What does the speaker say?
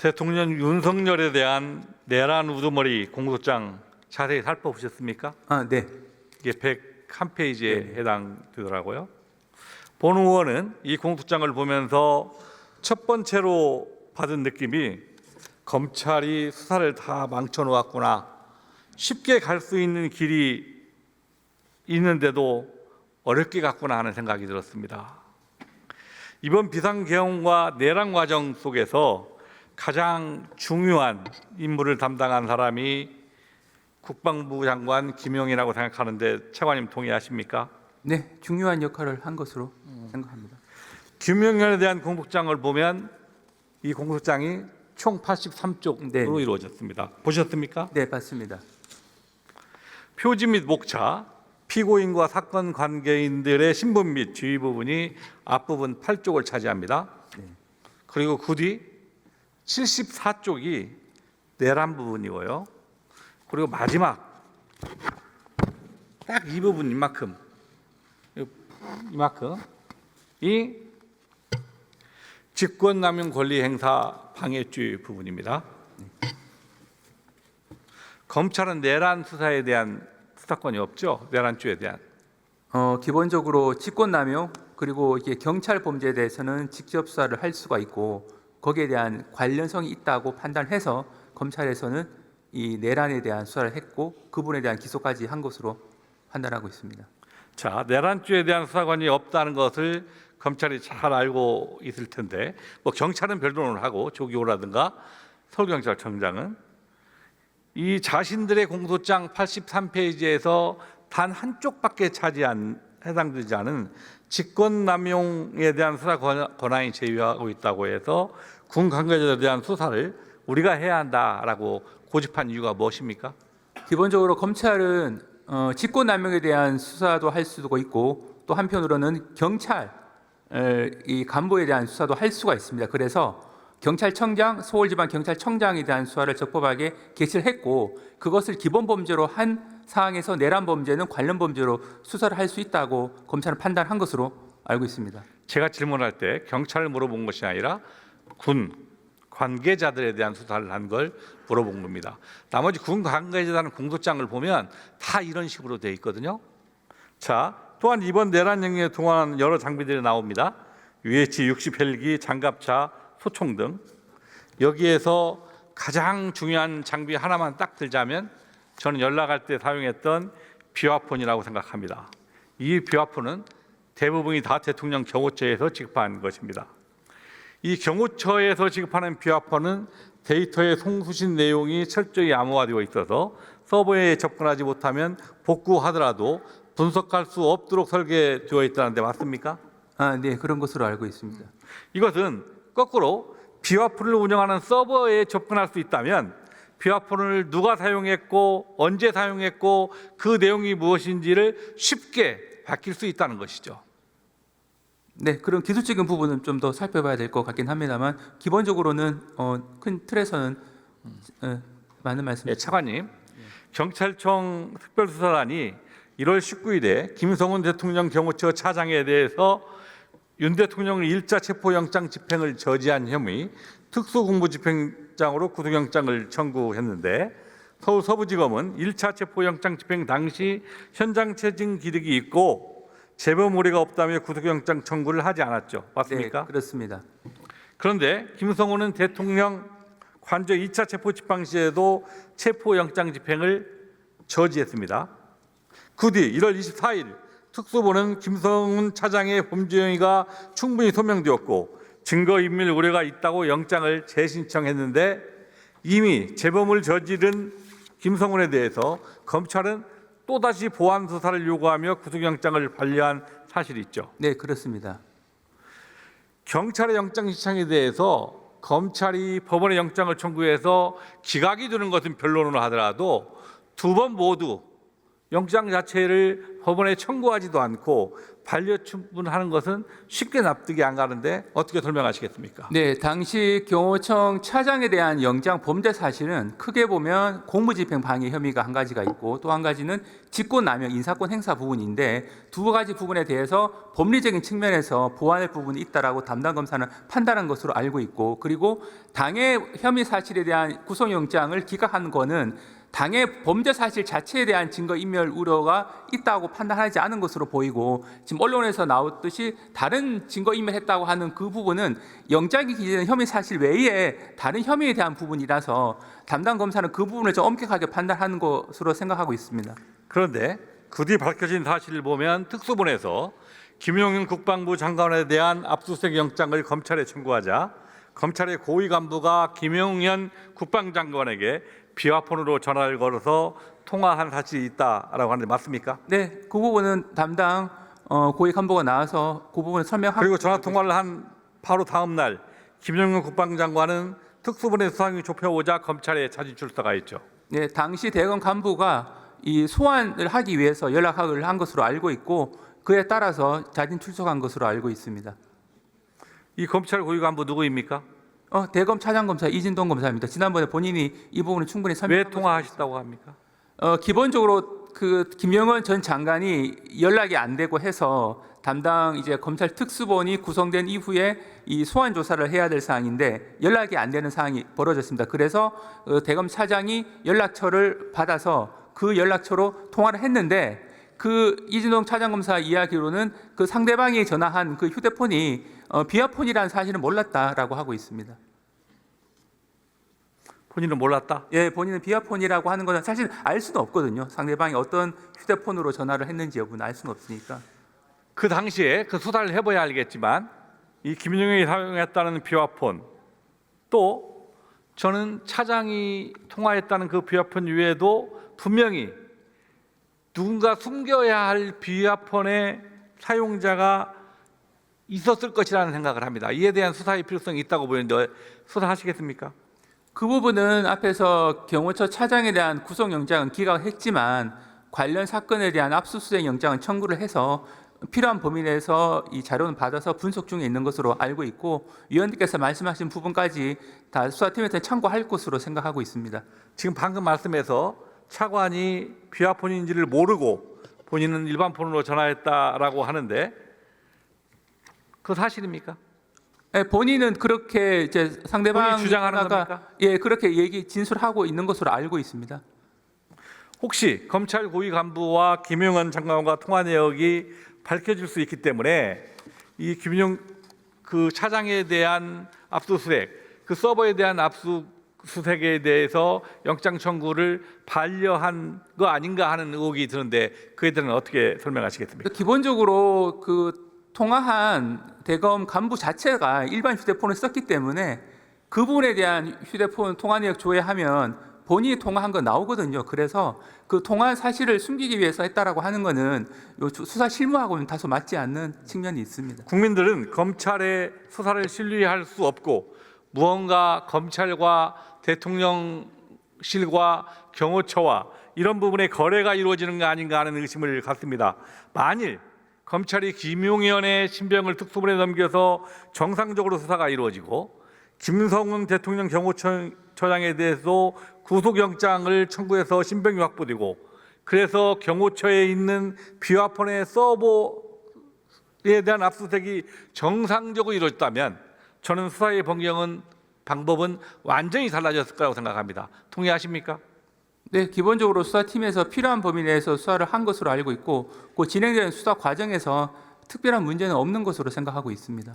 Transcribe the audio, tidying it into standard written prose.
대통령 윤석열에 대한 내란 우두머리 공소장 자세히 살펴보셨습니까? 네. 이게 101페이지에 해당되더라고요. 본 의원은 이 공소장을 보면서 첫 번째로 받은 느낌이 검찰이 수사를 다 망쳐놓았구나. 쉽게 갈 수 있는 길이 있는데도 어렵게 갔구나 하는 생각이 들었습니다. 이번 비상계엄과 내란 과정 속에서 가장 중요한 임무를 담당한 사람이 국방부 장관 김용이라고 생각하는데 차관님 동의하십니까? 네, 중요한 역할을 한 것으로 생각합니다. 김용현에 대한 공소장을 보면 이 공소장이 총 83쪽으로 네. 이루어졌습니다. 보셨습니까? 네, 맞습니다. 표지 및 목차, 피고인과 사건 관계인들의 신분 및 지휘 부분이 앞부분 8쪽을 차지합니다. 그리고 그 뒤 74쪽이 내란 부분이고요. 그리고 마지막 딱 이 부분 이만큼 이 직권남용 권리 행사 방해죄 부분입니다. 검찰은 내란 수사에 대한 수사권이 없죠. 내란죄에 대한. 기본적으로 직권남용 그리고 이게 경찰 범죄에 대해서는 직접 수사를 할 수가 있고 거기에 대한 관련성이 있다고 판단해서 검찰에서는 이 내란에 대한 수사를 했고 그분에 대한 기소까지 한 것으로 판단하고 있습니다. 자, 내란죄에 대한 수사권이 없다는 것을 검찰이 잘 알고 있을 텐데, 뭐 경찰은 별도로 하고 조기호라든가 서울경찰청장은 이 자신들의 공소장 83페이지에서 단 한쪽밖에 해당되지 않은 직권남용에 대한 수사 권한이 제외하고 있다고 해서 군 관계자들에 대한 수사를 우리가 해야 한다라고 고집한 이유가 무엇입니까? 기본적으로 검찰은 직권남용에 대한 수사도 할 수도 있고 또 한편으로는 경찰 이 간부에 대한 수사도 할 수가 있습니다. 그래서 경찰청장, 서울지방경찰청장에 대한 수사를 적법하게 개시를 했고 그것을 기본 범죄로 한 사항에서 내란 범죄는 관련 범죄로 수사를 할 수 있다고 검찰은 판단한 것으로 알고 있습니다. 제가 질문할 때 경찰을 물어본 것이 아니라 군 관계자들에 대한 수사를 한 걸 물어본 겁니다. 나머지 군 관계자라는 공소장을 보면 다 이런 식으로 돼 있거든요. 자, 또한 이번 내란 영역에 동원한 여러 장비들이 나옵니다. UH-60 헬기, 장갑차, 소총 등. 여기에서 가장 중요한 장비 하나만 딱 들자면 저는 연락할 때 사용했던 비화폰이라고 생각합니다. 이 비화폰은 대부분이 다 대통령 경호처에서 지급한 것입니다. 이 경호처에서 지급하는 비화폰은 데이터의 송수신 내용이 철저히 암호화되어 있어서 서버에 접근하지 못하면 복구하더라도 분석할 수 없도록 설계되어 있다는데 맞습니까? 네, 그런 것으로 알고 있습니다. 이것은 거꾸로 비화폰을 운영하는 서버에 접근할 수 있다면 비화폰을 누가 사용했고 언제 사용했고 그 내용이 무엇인지를 쉽게 밝힐 수 있다는 것이죠. 네, 그런 기술적인 부분은 좀 더 살펴봐야 될 것 같긴 합니다만 기본적으로는 큰 틀에서는 맞는 말씀. 네, 차관님, 경찰청 특별수사단이 1월 19일에 김성훈 대통령 경호처 차장에 대해서 윤 대통령을 1차 체포영장 집행을 저지한 혐의 특수공무집행장으로 구속영장을 청구했는데 서울 서부지검은 1차 체포영장 집행 당시 현장 체증 기록이 있고 재범 우려가 없다며 구속영장 청구를 하지 않았죠. 맞습니까? 네, 그렇습니다. 그런데 김성훈은 대통령 관저 2차 체포 집행 시에도 체포영장 집행을 저지했습니다. 그 뒤 1월 24일 특수부는 김성훈 차장의 범죄 행위가 충분히 소명되었고 증거인멸 우려가 있다고 영장을 재신청했는데 이미 재범을 저지른 김성훈에 대해서 검찰은 또다시 보완 수사를 요구하며 구속영장을 반려한 사실이 있죠. 네, 그렇습니다. 경찰의 영장 신청에 대해서 검찰이 법원에 영장을 청구해서 기각이 되는 것은 변론을 하더라도 두 번 모두 영장 자체를 법원에 청구하지도 않고 반려충분하는 것은 쉽게 납득이 안 가는데 어떻게 설명하시겠습니까? 네, 당시 경호청 차장에 대한 영장 범죄 사실은 크게 보면 공무집행 방해 혐의가 한 가지가 있고 또 한 가지는 직권남용 인사권 행사 부분인데 두 가지 부분에 대해서 법리적인 측면에서 보완할 부분이 있다라고 담당 검사는 판단한 것으로 알고 있고 그리고 당해 혐의 사실에 대한 구속영장을 기각한 거는 당해 범죄 사실 자체에 대한 증거 인멸 우려가 있다고 판단하지 않은 것으로 보이고 지금 언론에서 나왔듯이 다른 증거 인멸했다고 하는 그 부분은 영장이 기재된 혐의 사실 외에 다른 혐의에 대한 부분이라서 담당 검사는 그 부분을 좀 엄격하게 판단하는 것으로 생각하고 있습니다. 그런데 그 뒤 밝혀진 사실을 보면 특수본에서 김용인 국방부 장관에 대한 압수수색 영장을 검찰에 청구하자 검찰의 고위 간부가 김용현 국방장관에게 비화폰으로 전화를 걸어서 통화한 사실이 있다라고 하는데 맞습니까? 네, 그 부분은 담당 고위 간부가 나와서 그 부분을 설명하고 그리고 전화 통화를 한 바로 다음 날 김용현 국방장관은 특수본의 수사경이 좁혀오자 검찰에 자진 출석하였죠. 네, 당시 대검 간부가 이 소환을 하기 위해서 연락을 한 것으로 알고 있고 그에 따라서 자진 출석한 것으로 알고 있습니다. 이 검찰 고위 간부 누구입니까? 대검 차장검사 이진동 검사입니다. 지난번에 본인이 이 부분을 충분히 왜 설명한 통화하셨다고 합니까? 기본적으로 그 김영원 전 장관이 연락이 안 되고 해서 담당 이제 검찰 특수본이 구성된 이후에 이 소환 조사를 해야 될 사항인데 연락이 안 되는 상황이 벌어졌습니다. 그래서 대검 차장이 연락처를 받아서 그 연락처로 통화를 했는데 그 이진동 차장검사 이야기로는 그 상대방이 전화한 그 휴대폰이 비화폰이라는 사실은 몰랐다라고 하고 있습니다. 본인은 몰랐다? 예, 본인은 비화폰이라고 하는 것은 사실 알 수는 없거든요. 상대방이 어떤 휴대폰으로 전화를 했는지 여부는 알 수는 없으니까. 그 당시에 그 수사를 해봐야 알겠지만 이 김용현이 사용했다는 비화폰 또 저는 차장이 통화했다는 그 비화폰 외에도 분명히 누군가 숨겨야 할 비화폰의 사용자가 있었을 것이라는 생각을 합니다. 이에 대한 수사의 필요성이 있다고 보이는데 수사하시겠습니까? 그 부분은 앞에서 경호처 차장에 대한 구속영장은 기각했지만 관련 사건에 대한 압수수색 영장은 청구를 해서 필요한 범위 내에서 이 자료는 받아서 분석 중에 있는 것으로 알고 있고 위원님께서 말씀하신 부분까지 다 수사팀한테 참고할 것으로 생각하고 있습니다. 지금 방금 말씀에서 차관이 비화폰인지를 모르고 본인은 일반 폰으로 전화했다라고 하는데 그 사실입니까? 네, 본인은 그렇게 이제 상대방 본인이 주장하는 겁니까? 예, 그렇게 진술하고 있는 것으로 알고 있습니다. 혹시 검찰 고위 간부와 김용현 장관과 통화 내역이 밝혀질 수 있기 때문에 이 김용 그 차장에 대한 압수수색, 그 서버에 대한 압수수색에 대해서 영장 청구를 반려한 거 아닌가 하는 의혹이 드는데 그에 대해서는 어떻게 설명하시겠습니까? 기본적으로 그 통화한 대검 간부 자체가 일반 휴대폰을 썼기 때문에 그 부분에 대한 휴대폰 통화 내역 조회하면 본인이 통화한 거 나오거든요. 그래서 그 통화 사실을 숨기기 위해서 했다라고 하는 거는 요 수사 실무하고는 다소 맞지 않는 측면이 있습니다. 국민들은 검찰의 수사를 신뢰할 수 없고 무언가 검찰과 대통령실과 경호처와 이런 부분에 거래가 이루어지는 거 아닌가 하는 의심을 갖습니다. 만일 검찰이 김용현의 신병을 특수본에 넘겨서 정상적으로 수사가 이루어지고 김성훈 대통령 경호처장에 대해서 구속영장을 청구해서 신병이 확보되고 그래서 경호처에 있는 비화폰의 서버에 대한 압수수색이 정상적으로 이루어졌다면 저는 수사의 방법은 완전히 달라졌을 거라고 생각합니다. 동의하십니까? 네, 기본적으로 수사팀에서 필요한 범위 내에서 수사를 한 것으로 알고 있고 그 진행되는 수사 과정에서 특별한 문제는 없는 것으로 생각하고 있습니다.